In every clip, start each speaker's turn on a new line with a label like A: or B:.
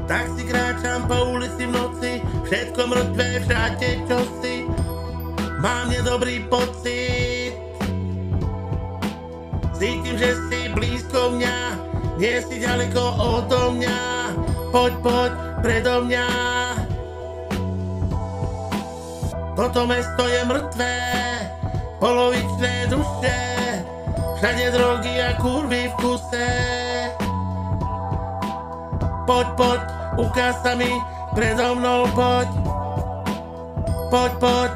A: Tak si kráčam po ulici v noci, všetko mŕtvé, všade čosi. Mám nedobrý pocit, cítim, že si blízko mňa, nie si ďaleko odo mňa. Poď, poď predo mňa. Toto mesto je mŕtvé, polovičné duše, všade drogy a kurvy v kuse. Poď, poď, ukáž sa mi, predo mnou poď. Poď, poď.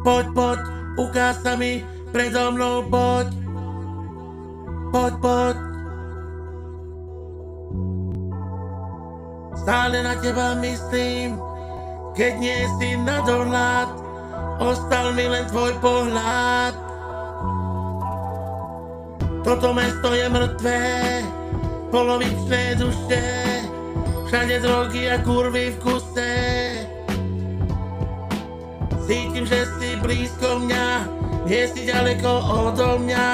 A: Poď, poď, ukáž sa mi, predo mnou poď. Poď, poď. Stále na teba myslím, keď nie si na dohľad, ostal mi len tvoj pohľad. Toto mesto je mŕtvé, polovičné duše, všade drogy a kurvy v kuse. Cítim, že si blízko mňa, nie si ďaleko odo mňa.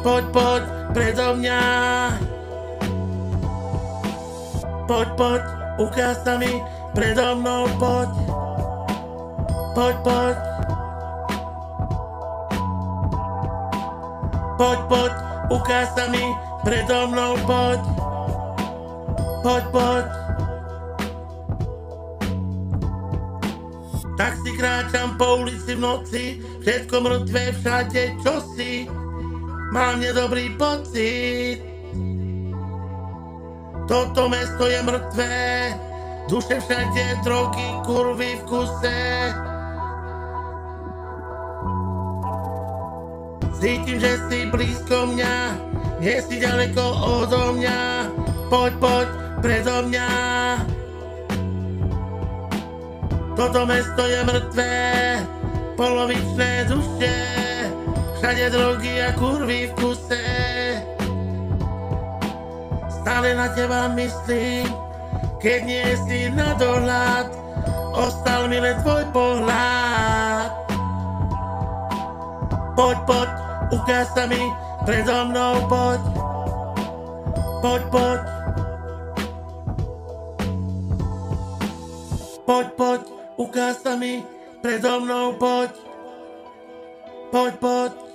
A: Poď, poď predo mňa. Poď, poď, ukáž sa mi, predo mnou poď. Poď, poď. Poď, poď, ukáž sa mi, predo mnou poď. Poď, poď. Tak si kráčam po ulici v noci, všetko mŕtvé, všade čosi. Mám nedobrý pocit. Toto mesto je mŕtvé, duše všade, drogy, kurvy v kuse. Cítim, že si blízko mňa, nie si ďaleko odo mňa. Poď, poď predo mňa. Toto mesto je mŕtvé, polovičné duše, všade drogy a kurvy v kuse. Stále na teba myslím, keď nie si na dohľad, ostal mi len tvoj pohľad. Poď, poď, ukáž sa mi, predo mnou poď. Poď, poď. Poď, poď, ukáž sa mi, predo mnou poď. Poď, poď.